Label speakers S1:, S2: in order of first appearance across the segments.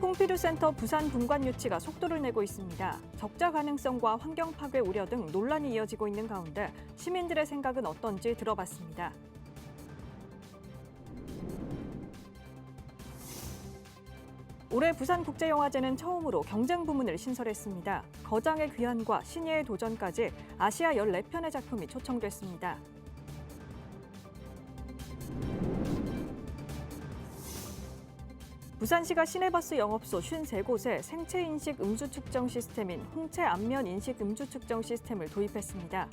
S1: 퐁피두센터 부산 분관 유치가 속도를 내고 있습니다. 적자 가능성과 환경 파괴 우려 등 논란이 이어지고 있는 가운데 시민들의 생각은 어떤지 들어봤습니다. 올해 부산국제영화제는 처음으로 경쟁 부문을 신설했습니다. 거장의 귀환과 신예의 도전까지 아시아 14편의 작품이 초청됐습니다. 부산시가 시내버스 영업소 53곳에 생체인식 음주 측정 시스템인 홍채 안면 인식 음주 측정 시스템을 도입했습니다.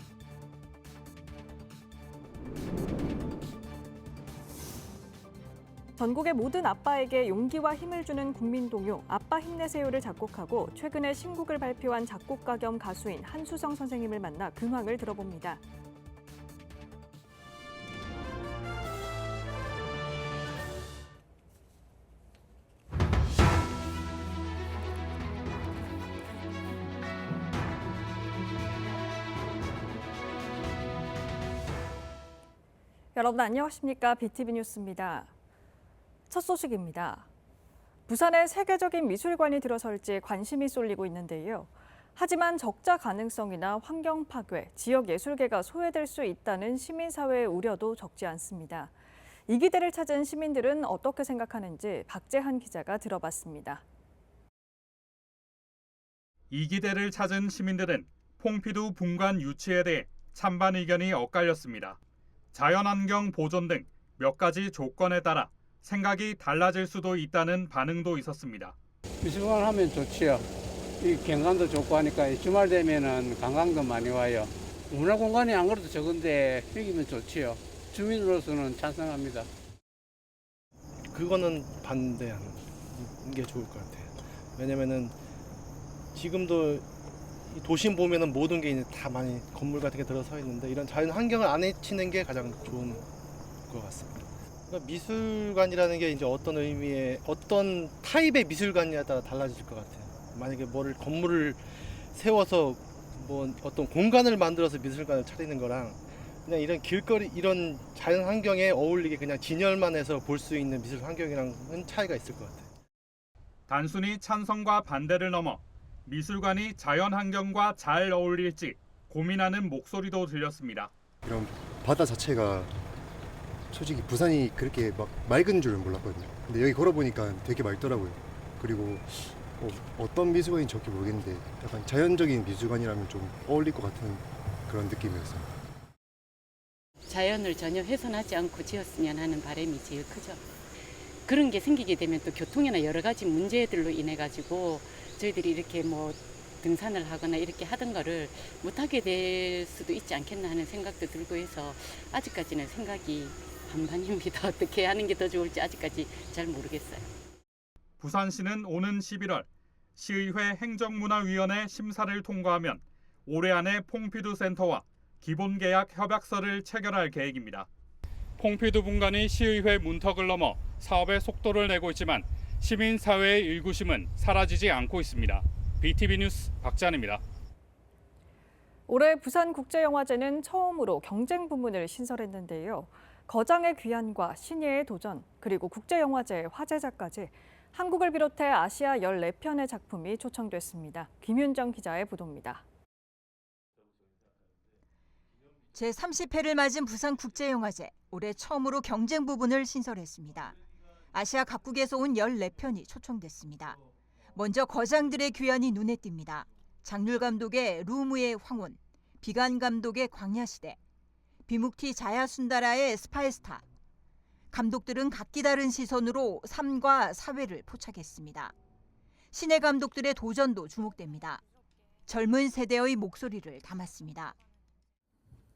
S1: 전국의 모든 아빠에게 용기와 힘을 주는 국민 동요 아빠 힘내세요를 작곡하고 최근에 신곡을 발표한 작곡가 겸 가수인 한수성 선생님을 만나 근황을 들어봅니다. 여러분 안녕하십니까? BTV 뉴스입니다. 첫 소식입니다. 부산에 세계적인 미술관이 들어설지 관심이 쏠리고 있는데요. 하지만 적자 가능성이나 환경 파괴, 지역 예술계가 소외될 수 있다는 시민사회의 우려도 적지 않습니다. 이 기대를 찾은 시민들은 어떻게 생각하는지 박재한 기자가 들어봤습니다.
S2: 이 기대를 찾은 시민들은 퐁피두 분관 유치에 대해 찬반 의견이 엇갈렸습니다. 자연환경 보존 등 몇 가지 조건에 따라 생각이 달라질 수도 있다는 반응도 있었습니다.
S3: 미술관 하면 좋지요. 이 경관도 좋고 하니까 주말 되면은 관광도 많이 와요. 문화공간이 안 그래도 적은데 여기면 좋지요. 주민으로서는 찬성합니다.
S4: 그거는 반대하는 게 좋을 것 같아요. 왜냐면은 지금도 이 도심 보면은 모든 게 이제 다 많이 건물 같은 게 들어서 있는데 이런 자연 환경을 안 해치는 게 가장 좋은 것 같습니다. 그러니까 미술관이라는 게 이제 어떤 의미의 어떤 타입의 미술관이냐에 따라 달라질 것 같아요. 만약에 건물을 세워서 뭐 어떤 공간을 만들어서 미술관을 차리는 거랑 그냥 이런 길거리 이런 자연 환경에 어울리게 그냥 진열만 해서 볼 수 있는 미술 환경이랑은 차이가 있을 것 같아요.
S2: 단순히 찬성과 반대를 넘어 미술관이 자연 환경과 잘 어울릴지 고민하는 목소리도 들렸습니다.
S5: 이런 바다 자체가 솔직히 부산이 그렇게 막 맑은 줄은 몰랐거든요. 근데 여기 걸어보니까 되게 맑더라고요. 그리고 어떤 미술관인지 정확히 모르겠는데 약간 자연적인 미술관이라면 좀 어울릴 것 같은 그런 느낌이었어요.
S6: 자연을 전혀 훼손하지 않고 지었으면 하는 바람이 제일 크죠. 그런 게 생기게 되면 또 교통이나 여러 가지 문제들로 인해 가지고 저희들이 이렇게 뭐 등산을 하거나 이렇게 하던 거를 못하게 될 수도 있지 않겠나 하는 생각도 들고 해서 아직까지는 생각이 반반입니다. 어떻게 하는 게 더 좋을지 아직까지 잘 모르겠어요.
S2: 부산시는 오는 11월 시의회 행정문화위원회 심사를 통과하면 올해 안에 퐁피두 센터와 기본계약 협약서를 체결할 계획입니다. 퐁피두 분관이 시의회 문턱을 넘어 사업에 속도를 내고 있지만 시민사회의 일구심은 사라지지 않고 있습니다. BTV 뉴스 박찬입니다.
S1: 올해 부산국제영화제는 처음으로 경쟁 부문을 신설했는데요. 거장의 귀환과 신예의 도전, 그리고 국제영화제의 화제작까지 한국을 비롯해 아시아 14편의 작품이 초청됐습니다. 김윤정 기자의 보도입니다.
S7: 제30회를 맞은 부산국제영화제, 올해 처음으로 경쟁 부분을 신설했습니다. 아시아 각국에서 온 14편이 초청됐습니다. 먼저 거장들의 귀환이 눈에 띕니다. 장률 감독의 루무의 황혼, 비간 감독의 광야시대, 비묵티 자야순다라의 스파이스타. 감독들은 각기 다른 시선으로 삶과 사회를 포착했습니다. 신예 감독들의 도전도 주목됩니다. 젊은 세대의 목소리를 담았습니다.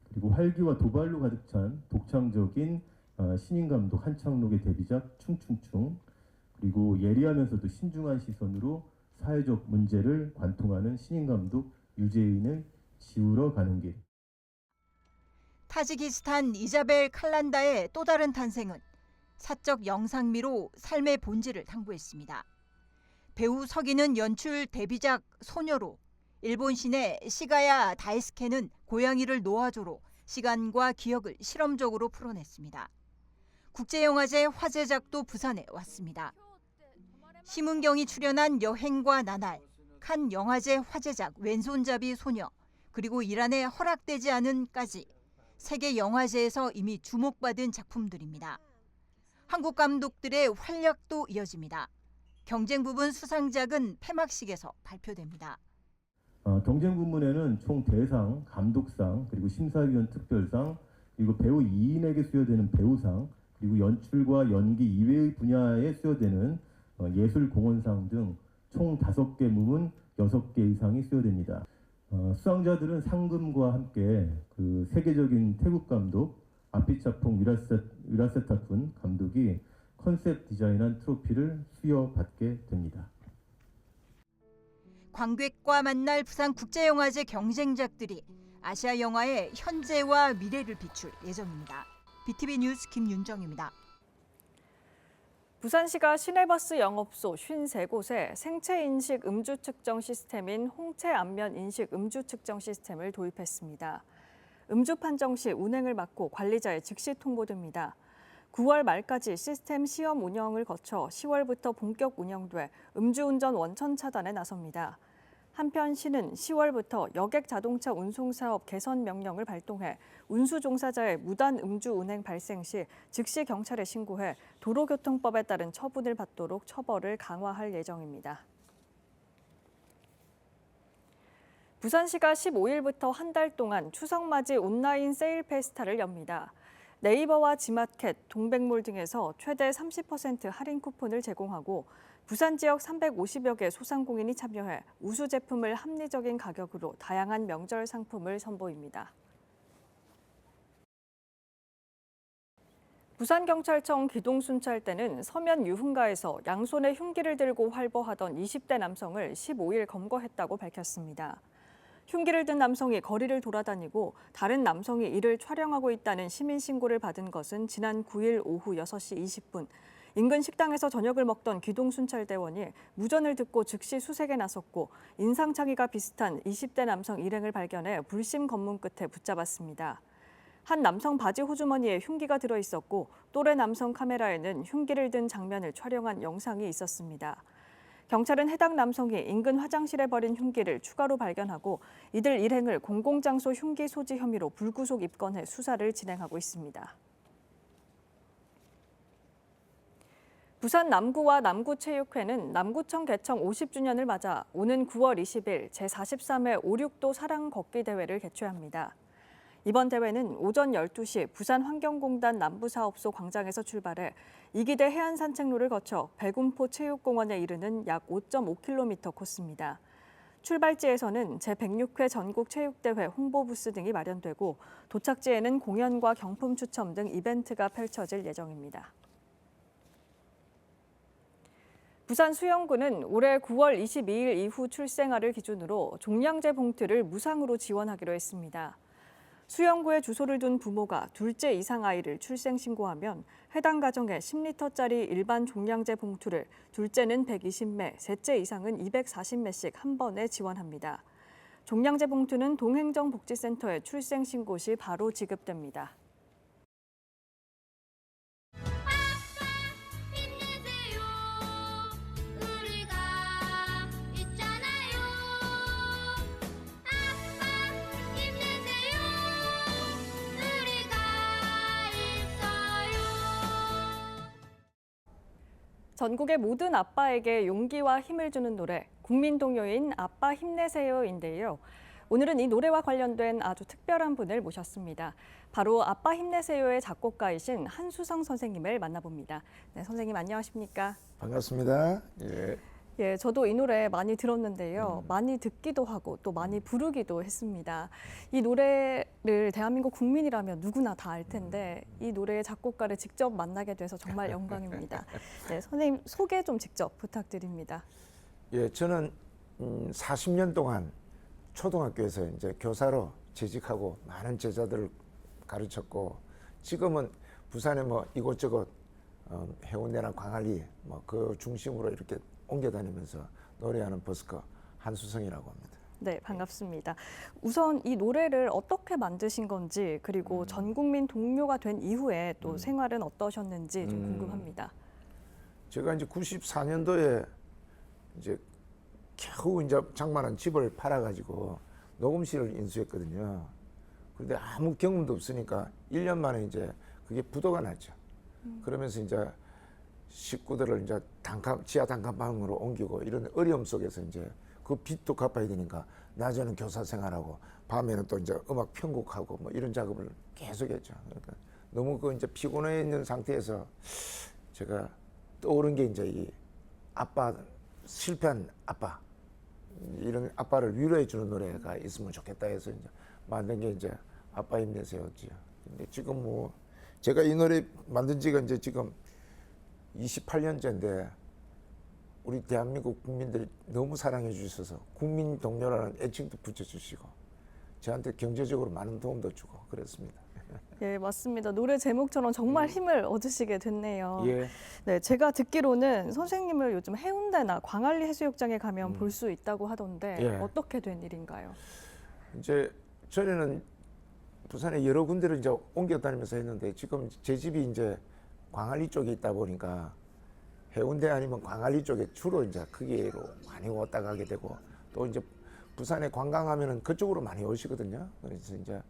S8: 그리고 활기와 도발로 가득 찬 독창적인 신인 감독 한창록의 데뷔작 충충충, 그리고 예리하면서도 신중한 시선으로 사회적 문제를 관통하는 신인 감독 유재인의 지우러 가는 길.
S7: 타지키스탄 이자벨 칼란다의 또 다른 탄생은 사적 영상미로 삶의 본질을 탐구했습니다. 배우 서기는 연출 데뷔작 소녀로, 일본 신의 시가야 다이스케는 고양이를 노아조로 시간과 기억을 실험적으로 풀어냈습니다. 국제영화제 화제작도 부산에 왔습니다. 심은경이 출연한 여행과 나날, 칸 영화제 화제작 왼손잡이 소녀, 그리고 이란의 허락되지 않은까지 세계 영화제에서 이미 주목받은 작품들입니다. 한국 감독들의 활약도 이어집니다. 경쟁 부분 수상작은 폐막식에서 발표됩니다.
S8: 경쟁 부문에는 총 대상, 감독상, 그리고 심사위원 특별상, 그리고 배우 2인에게 수여되는 배우상, 그리고 연출과 연기 이외의 분야에 수여되는 예술공헌상 등 총 5개 부문 6개 이상이 수여됩니다. 수상자들은 상금과 함께 그 세계적인 태국 감독 아피차퐁 위라세타쿤 감독이 컨셉 디자인한 트로피를 수여받게 됩니다.
S7: 관객과 만날 부산국제영화제 경쟁작들이 아시아 영화의 현재와 미래를 비출 예정입니다. BTV 뉴스 김윤정입니다.
S1: 부산시가 시내버스 영업소 53곳에 생체인식 음주 측정 시스템인 홍채 안면 인식 음주 측정 시스템을 도입했습니다. 음주 판정 시 운행을 막고 관리자에 즉시 통보됩니다. 9월 말까지 시스템 시험 운영을 거쳐 10월부터 본격 운영돼 음주운전 원천 차단에 나섭니다. 한편 시는 10월부터 여객 자동차 운송 사업 개선 명령을 발동해 운수 종사자의 무단 음주 운행 발생 시 즉시 경찰에 신고해 도로교통법에 따른 처분을 받도록 처벌을 강화할 예정입니다. 부산시가 15일부터 한 달 동안 추석맞이 온라인 세일 페스타를 엽니다. 네이버와 지마켓, 동백몰 등에서 최대 30% 할인 쿠폰을 제공하고 부산 지역 350여 개 소상공인이 참여해 우수 제품을 합리적인 가격으로 다양한 명절 상품을 선보입니다. 부산경찰청 기동순찰대는 서면 유흥가에서 양손에 흉기를 들고 활보하던 20대 남성을 15일 검거했다고 밝혔습니다. 흉기를 든 남성이 거리를 돌아다니고 다른 남성이 이를 촬영하고 있다는 시민 신고를 받은 것은 지난 9일 오후 6시 20분. 인근 식당에서 저녁을 먹던 기동순찰대원이 무전을 듣고 즉시 수색에 나섰고 인상착의가 비슷한 20대 남성 일행을 발견해 불심 검문 끝에 붙잡았습니다. 한 남성 바지 호주머니에 흉기가 들어있었고 또래 남성 카메라에는 흉기를 든 장면을 촬영한 영상이 있었습니다. 경찰은 해당 남성이 인근 화장실에 버린 흉기를 추가로 발견하고 이들 일행을 공공장소 흉기 소지 혐의로 불구속 입건해 수사를 진행하고 있습니다. 부산 남구와 남구체육회는 남구청 개청 50주년을 맞아 오는 9월 20일 제43회 5.6도 사랑 걷기 대회를 개최합니다. 이번 대회는 오전 12시 부산환경공단 남부사업소 광장에서 출발해 이기대 해안산책로를 거쳐 백운포 체육공원에 이르는 약 5.5km 코스입니다. 출발지에서는 제106회 전국체육대회 홍보부스 등이 마련되고 도착지에는 공연과 경품 추첨 등 이벤트가 펼쳐질 예정입니다. 부산 수영구는 올해 9월 22일 이후 출생아를 기준으로 종량제 봉투를 무상으로 지원하기로 했습니다. 수영구에 주소를 둔 부모가 둘째 이상 아이를 출생 신고하면 해당 가정에 10리터짜리 일반 종량제 봉투를 둘째는 120매, 셋째 이상은 240매씩 한 번에 지원합니다. 종량제 봉투는 동행정복지센터에 출생 신고 시 바로 지급됩니다. 전국의 모든 아빠에게 용기와 힘을 주는 노래, 국민 동요인 아빠 힘내세요인데요. 오늘은 이 노래와 관련된 아주 특별한 분을 모셨습니다. 바로 아빠 힘내세요의 작곡가이신 한수성 선생님을 만나봅니다. 네, 선생님 안녕하십니까?
S9: 반갑습니다. 예.
S1: 예, 저도 이 노래 많이 들었는데요. 많이 듣기도 하고 또 많이 부르기도 했습니다. 이 노래를 대한민국 국민이라면 누구나 다 알 텐데 이 노래의 작곡가를 직접 만나게 돼서 정말 영광입니다. 네, 선생님 소개 좀 직접 부탁드립니다.
S9: 예, 저는 40년 동안 초등학교에서 이제 교사로 재직하고 많은 제자들을 가르쳤고 지금은 부산에 뭐 이곳저곳 해운대나 광안리 뭐 그 중심으로 이렇게 옮겨 다니면서 노래하는 버스커 한수성이라고 합니다.
S1: 네, 반갑습니다. 우선 이 노래를 어떻게 만드신 건지 그리고 전 국민 동료가 된 이후에 또 생활은 어떠셨는지 좀 궁금합니다.
S9: 제가 이제 94년도에 이제 겨우 이제 장만한 집을 팔아가지고 녹음실을 인수했거든요. 그런데 아무 경험도 없으니까 1년 만에 이제 그게 부도가 났죠. 그러면서 이제 식구들을 이제 지하 단칸방으로 옮기고 이런 어려움 속에서 이제 그 빚도 갚아야 되니까 낮에는 교사 생활하고 밤에는 또 이제 음악 편곡하고 뭐 이런 작업을 계속했죠. 그러니까 너무 그 이제 피곤해 있는 상태에서 제가 떠오른 게 이제 이 아빠, 실패한 아빠, 이런 아빠를 위로해 주는 노래가 있으면 좋겠다 해서 이제 만든 게 이제 아빠 힘내세요지요. 근데 지금 뭐 제가 이 노래 만든 지가 이제 지금 28년째인데 우리 대한민국 국민들이 너무 사랑해 주셔서 국민 동료라는 애칭도 붙여주시고 저한테 경제적으로 많은 도움도 주고 그랬습니다.
S1: 예, 맞습니다. 노래 제목처럼 정말 힘을 얻으시게 됐네요.
S9: 예.
S1: 네, 제가 듣기로는 선생님을 요즘 해운대나 광안리 해수욕장에 가면 볼 수 있다고 하던데
S9: 예.
S1: 어떻게 된 일인가요?
S9: 이제 전에는 부산에 여러 군데를 이제 옮겨 다니면서 했는데 지금 제 집이 이제 광안리 쪽에 있다 보니까 해운대 아니면 광안리 쪽에 주로 이제 거기로 많이 왔다 가게 되고 또 이제 부산에 관광하면은 그쪽으로 많이 오시거든요. 그래서 이제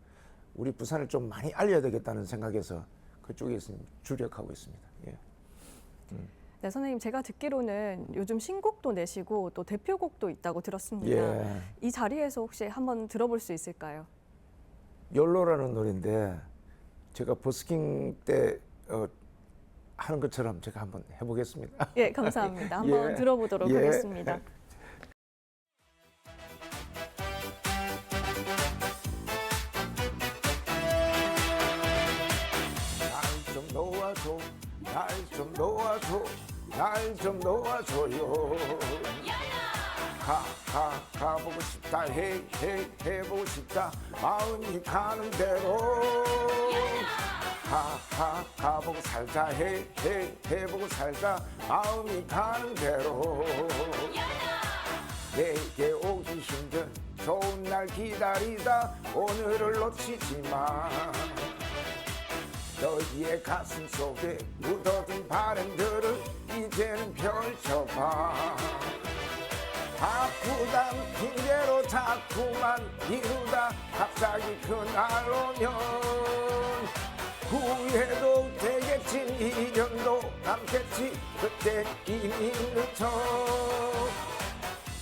S9: 우리 부산을 좀 많이 알려야 되겠다는 생각에서 그쪽에서 주력하고 있습니다. 예.
S1: 네, 선생님 제가 듣기로는 요즘 신곡도 내시고 또 대표곡도 있다고 들었습니다.
S9: 예.
S1: 이 자리에서 혹시 한번 들어볼 수 있을까요?
S9: 욜로라는 노래인데 제가 버스킹 때 하는 것처럼 제가 한번 해보겠습니다.
S1: 예, 감사합니다. 한번
S9: 예.
S1: 들어보도록
S9: 예.
S1: 하겠습니다.
S9: 날 좀 놓아줘, 날 좀 놓아줘, 날 좀 놓아줘요. 가보고 싶다, 해보고 싶다, 마음이 가는 대로. 가보고 살자, 해보고 살자, 마음이 가는 대로. 내게 오기 힘든 좋은 날 기다리다 오늘을 놓치지 마. 너희의 가슴 속에 묻어둔 바람들을 이제는 펼쳐봐. 아프단 핑계로 자꾸만 미루다 갑자기 그날 오면 후회도 되겠지, 미련도 남겠지, 그때 이미 늦어.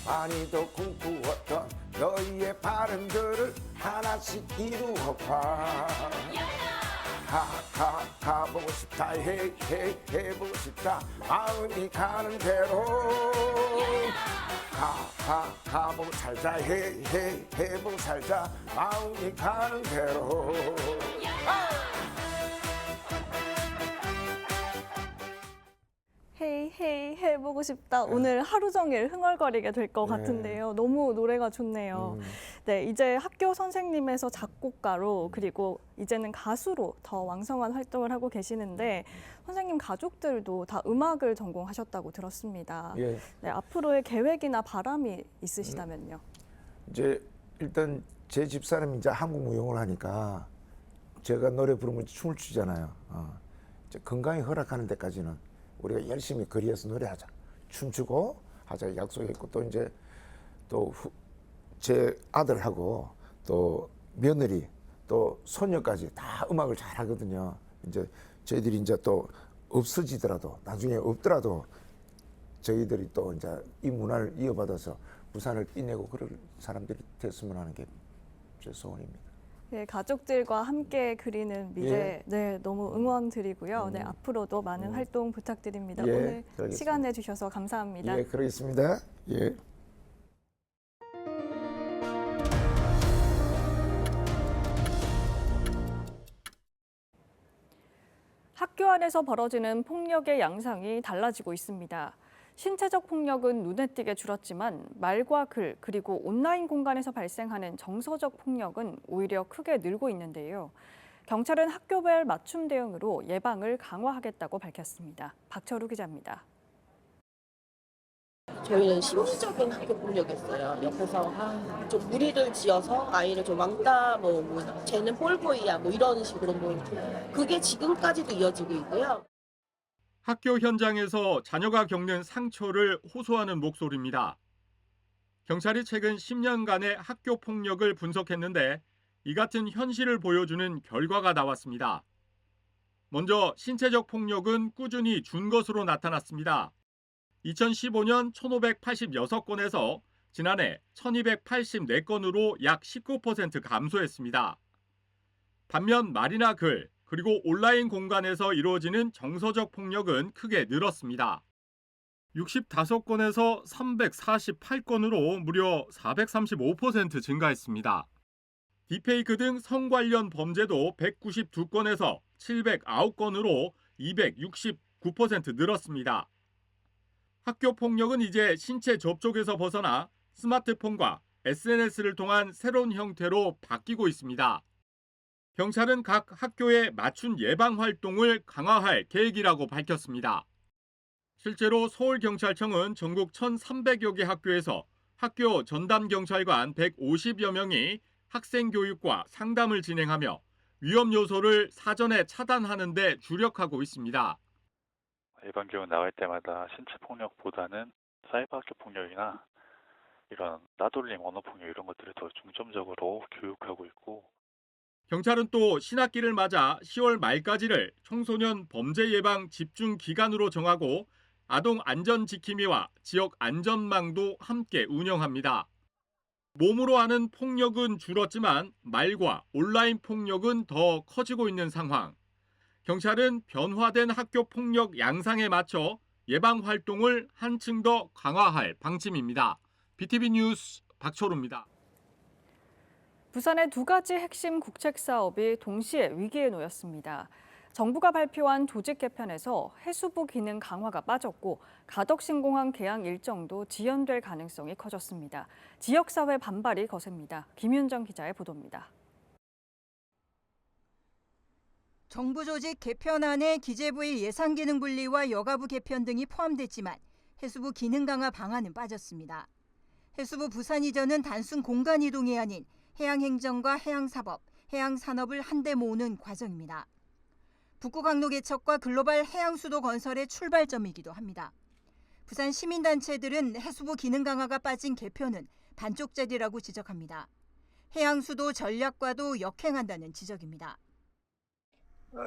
S9: 많이도 꿈꾸었던 너희의 바람들을 하나씩 이루어봐. 가보고 싶다, 해보고 싶다, 마음이 가는 대로. 가보고 살자, 해보고 살자, 마음이 가는 대로.
S1: 헤이 헤이 해보고 싶다. 오늘 하루 종일 흥얼거리게 될 것
S9: 네.
S1: 같은데요. 너무 노래가 좋네요. 네, 이제 학교 선생님에서 작곡가로 그리고 이제는 가수로 더 왕성한 활동을 하고 계시는데 선생님 가족들도 다 음악을 전공하셨다고 들었습니다.
S9: 예.
S1: 네, 앞으로의 계획이나 바람이 있으시다면요.
S9: 이제 일단 제 집사람이 이제 한국 무용을 하니까 제가 노래 부르면 춤을 추잖아요. 이제 건강이 허락하는 데까지는 우리가 열심히 거리에서 노래하자, 춤추고 하자 약속했고 또 이제 또 제 아들하고 또 며느리 또 손녀까지 다 음악을 잘 하거든요. 이제 저희들이 이제 또 없어지더라도 나중에 없더라도 저희들이 또 이제 이 문화를 이어받아서 부산을 빛내고 그럴 사람들이 됐으면 하는 게 제 소원입니다.
S1: 네, 가족들과 함께 그리는 미래
S9: 예.
S1: 네, 너무 응원드리고요. 네, 앞으로도 많은 활동 부탁드립니다.
S9: 예,
S1: 오늘
S9: 그러겠습니다.
S1: 시간 내주셔서 감사합니다.
S9: 예, 그러겠습니다. 예.
S1: 학교 안에서 벌어지는 폭력의 양상이 달라지고 있습니다. 신체적 폭력은 눈에 띄게 줄었지만 말과 글 그리고 온라인 공간에서 발생하는 정서적 폭력은 오히려 크게 늘고 있는데요. 경찰은 학교별 맞춤 대응으로 예방을 강화하겠다고 밝혔습니다. 박철우 기자입니다.
S10: 저희는 심리적인 학교 폭력이었어요. 옆에서 좀 무리를 지어서 아이를 좀 왕따, 쟤는 볼보이야, 이런 식으로 그게 지금까지도 이어지고 있고요.
S2: 학교 현장에서 자녀가 겪는 상처를 호소하는 목소리입니다. 경찰이 최근 10년간의 학교 폭력을 분석했는데 이 같은 현실을 보여주는 결과가 나왔습니다. 먼저 신체적 폭력은 꾸준히 준 것으로 나타났습니다. 2015년 1,586건에서 지난해 1,284건으로 약 19% 감소했습니다. 반면 말이나 글, 그리고 온라인 공간에서 이루어지는 정서적 폭력은 크게 늘었습니다. 65건에서 348건으로 무려 435% 증가했습니다. 딥페이크 등 성 관련 범죄도 192건에서 709건으로 269% 늘었습니다. 학교 폭력은 이제 신체 접촉에서 벗어나 스마트폰과 SNS를 통한 새로운 형태로 바뀌고 있습니다. 경찰은 각 학교의 맞춤 예방 활동을 강화할 계획이라고 밝혔습니다. 실제로 서울경찰청은 전국 1,300여 개 학교에서 학교 전담경찰관 150여 명이 학생 교육과 상담을 진행하며 위험 요소를 사전에 차단하는 데 주력하고 있습니다.
S11: 예방 교육 나갈 때마다 신체 폭력보다는 사이버 학교 폭력이나 이런 따돌림, 언어 폭력 이런 것들을 더 중점적으로 교육하고 있고,
S2: 경찰은 또 신학기를 맞아 10월 말까지를 청소년 범죄 예방 집중 기간으로 정하고 아동 안전 지킴이와 지역 안전망도 함께 운영합니다. 몸으로 하는 폭력은 줄었지만 말과 온라인 폭력은 더 커지고 있는 상황. 경찰은 변화된 학교 폭력 양상에 맞춰 예방 활동을 한층 더 강화할 방침입니다. BTV 뉴스 박철우입니다.
S1: 부산의 두 가지 핵심 국책 사업이 동시에 위기에 놓였습니다. 정부가 발표한 조직 개편에서 해수부 기능 강화가 빠졌고 가덕신공항 개항 일정도 지연될 가능성이 커졌습니다. 지역사회 반발이 거셉니다. 김윤정 기자의 보도입니다.
S7: 정부 조직 개편안에 기재부의 예산기능 분리와 여가부 개편 등이 포함됐지만 해수부 기능 강화 방안은 빠졌습니다. 해수부 부산 이전은 단순 공간 이동이 아닌 해양행정과 해양사법, 해양산업을 한데 모으는 과정입니다. 북구 강로 개척과 글로벌 해양수도 건설의 출발점이기도 합니다. 부산 시민단체들은 해수부 기능 강화가 빠진 개편은 반쪽짜리라고 지적합니다. 해양수도 전략과도 역행한다는 지적입니다.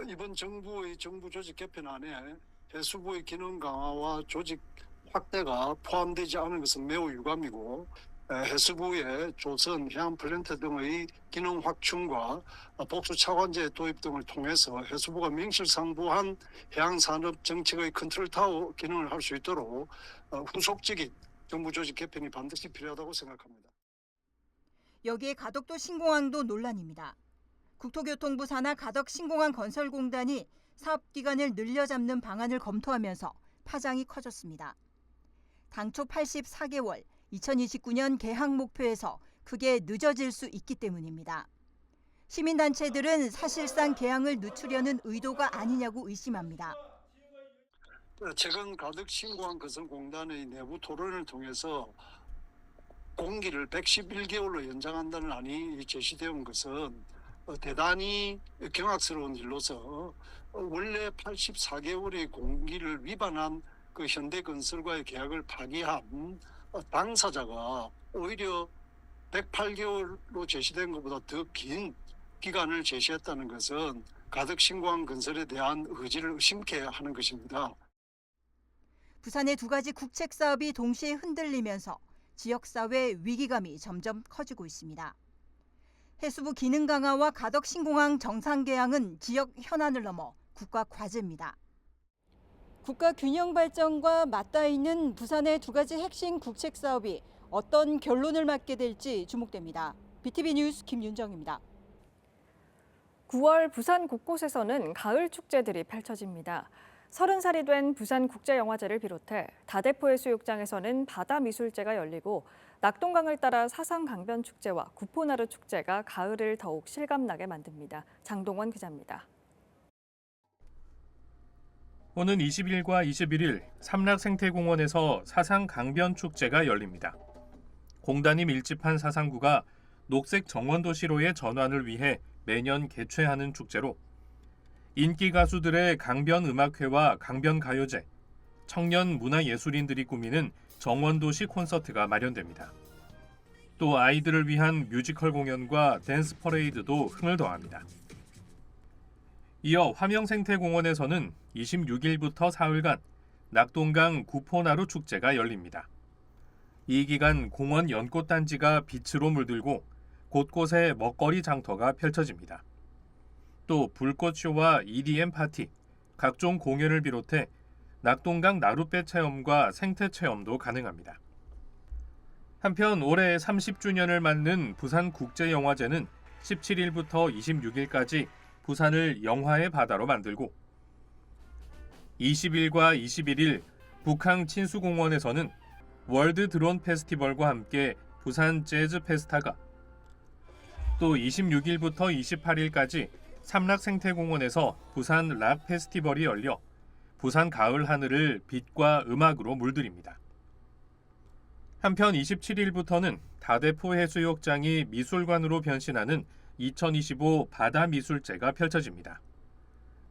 S12: 이번 정부의 정부 조직 개편안에 해수부의 기능 강화와 조직 확대가 포함되지 않은 것은 매우 유감이고, 해수부의 조선, 해양 플랜트 등의 기능 확충과 복수 차관제 도입 등을 통해서 해수부가 명실상부한 해양산업 정책의 컨트롤타워 기능을 할 수 있도록 후속적인 정부 조직 개편이 반드시 필요하다고 생각합니다.
S7: 여기에 가덕도 신공항도 논란입니다. 국토교통부 산하 가덕신공항 건설공단이 사업기간을 늘려잡는 방안을 검토하면서 파장이 커졌습니다. 당초 84개월, 2029년 개항 목표에서 크게 늦어질 수 있기 때문입니다. 시민단체들은 사실상 개항을 늦추려는 의도가 아니냐고 의심합니다.
S12: 최근 가덕신공항 건설공단의 내부 토론을 통해서 공기를 111개월로 연장한다는 안이 제시되어 온 것은 대단히 경악스러운 일로서 원래 84개월의 공기를 위반한 그 현대건설과의 계약을 파기한 당사자가 오히려 108개월로 제시된 것보다 더 긴 기간을 제시했다는 것은 가덕신공항 건설에 대한 의지를 의심케 하는 것입니다.
S7: 부산의 두 가지 국책 사업이 동시에 흔들리면서 지역사회 위기감이 점점 커지고 있습니다. 해수부 기능 강화와 가덕신공항 정상 개항은 지역 현안을 넘어 국가 과제입니다. 국가 균형 발전과 맞닿아 있는 부산의 두 가지 핵심 국책 사업이 어떤 결론을 맞게 될지 주목됩니다. BTV 뉴스 김윤정입니다.
S1: 9월 부산 곳곳에서는 가을 축제들이 펼쳐집니다. 30살이 된 부산국제영화제를 비롯해 다대포해수욕장에서는 바다미술제가 열리고 낙동강을 따라 사상강변축제와 구포나루 축제가 가을을 더욱 실감나게 만듭니다. 장동원 기자입니다.
S13: 오는 20일과 21일 삼락생태공원에서 사상강변축제가 열립니다. 공단이 밀집한 사상구가 녹색 정원도시로의 전환을 위해 매년 개최하는 축제로 인기 가수들의 강변 음악회와 강변 가요제, 청년 문화예술인들이 꾸미는 정원도시 콘서트가 마련됩니다. 또 아이들을 위한 뮤지컬 공연과 댄스 퍼레이드도 흥을 더합니다. 이어 화명생태공원에서는 26일부터 사흘간 낙동강 구포나루 축제가 열립니다. 이 기간 공원 연꽃단지가 빛으로 물들고 곳곳에 먹거리 장터가 펼쳐집니다. 또 불꽃쇼와 EDM 파티, 각종 공연을 비롯해 낙동강 나룻배 체험과 생태 체험도 가능합니다. 한편 올해 30주년을 맞는 부산국제영화제는 17일부터 26일까지 부산을 영화의 바다로 만들고 20일과 21일 북항 친수공원에서는 월드 드론 페스티벌과 함께 부산 재즈 페스타가, 또 26일부터 28일까지 삼락생태공원에서 부산 락 페스티벌이 열려 부산 가을 하늘을 빛과 음악으로 물들입니다. 한편 27일부터는 다대포 해수욕장이 미술관으로 변신하는 2025 바다미술제가 펼쳐집니다.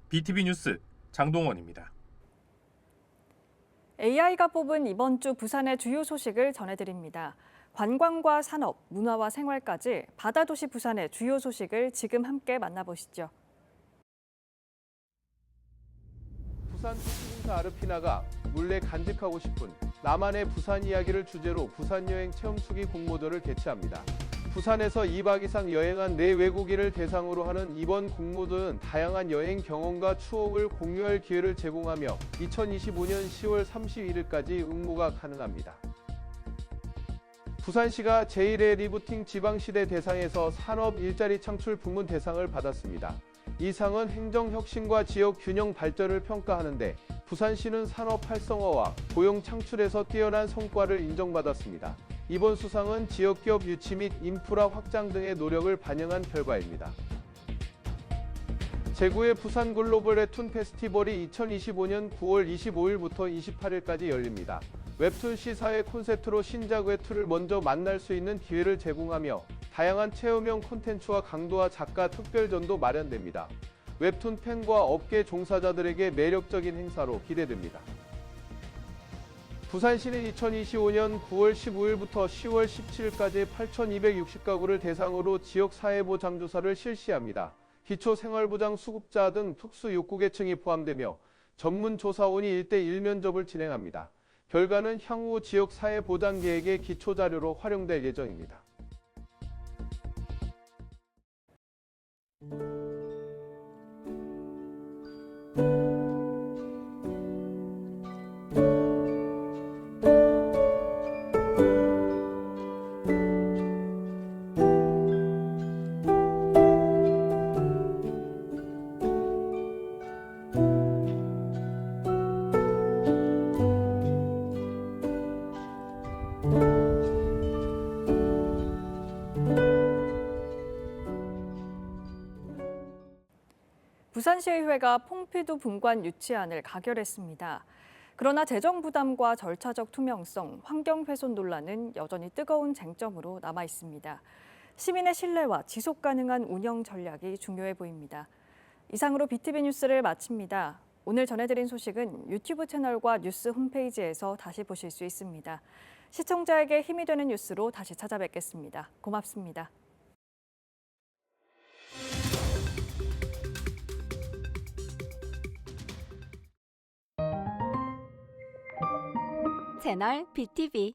S13: BTV 뉴스 장동원입니다.
S1: AI가 뽑은 이번 주 부산의 주요 소식을 전해드립니다. 관광과 산업, 문화와 생활까지 바다도시 부산의 주요 소식을 지금 함께 만나보시죠.
S14: 부산 도시공사 아르피나가 물레 간직하고 싶은 나만의 부산 이야기를 주제로 부산여행 체험수기 공모전을 개최합니다. 부산에서 2박 이상 여행한 내외국인을 대상으로 하는 이번 공모전은 다양한 여행 경험과 추억을 공유할 기회를 제공하며 2025년 10월 31일까지 응모가 가능합니다. 부산시가 제1회 리부팅 지방시대 대상에서 산업 일자리 창출 부문 대상을 받았습니다. 이 상은 행정혁신과 지역 균형 발전을 평가하는데 부산시는 산업 활성화와 고용 창출에서 뛰어난 성과를 인정받았습니다. 이번 수상은 지역기업 유치 및 인프라 확장 등의 노력을 반영한 결과입니다. 제9회 부산 글로벌 웹툰 페스티벌이 2025년 9월 25일부터 28일까지 열립니다. 웹툰 시사의 콘셉트로 신작 웹툰을 먼저 만날 수 있는 기회를 제공하며 다양한 체험형 콘텐츠와 강도와 작가 특별전도 마련됩니다. 웹툰 팬과 업계 종사자들에게 매력적인 행사로 기대됩니다. 부산시는 2025년 9월 15일부터 10월 17일까지 8,260가구를 대상으로 지역사회보장조사를 실시합니다. 기초생활보장 수급자 등 특수욕구계층이 포함되며 전문조사원이 1대1 면접을 진행합니다. 결과는 향후 지역사회보장계획의 기초자료로 활용될 예정입니다.
S1: 부산시의회가 퐁피두 분관 유치안을 가결했습니다. 그러나 재정 부담과 절차적 투명성, 환경 훼손 논란은 여전히 뜨거운 쟁점으로 남아 있습니다. 시민의 신뢰와 지속 가능한 운영 전략이 중요해 보입니다. 이상으로 BTV 뉴스를 마칩니다. 오늘 전해드린 소식은 유튜브 채널과 뉴스 홈페이지에서 다시 보실 수 있습니다. 시청자에게 힘이 되는 뉴스로 다시 찾아뵙겠습니다. 고맙습니다.
S15: 채널 BTV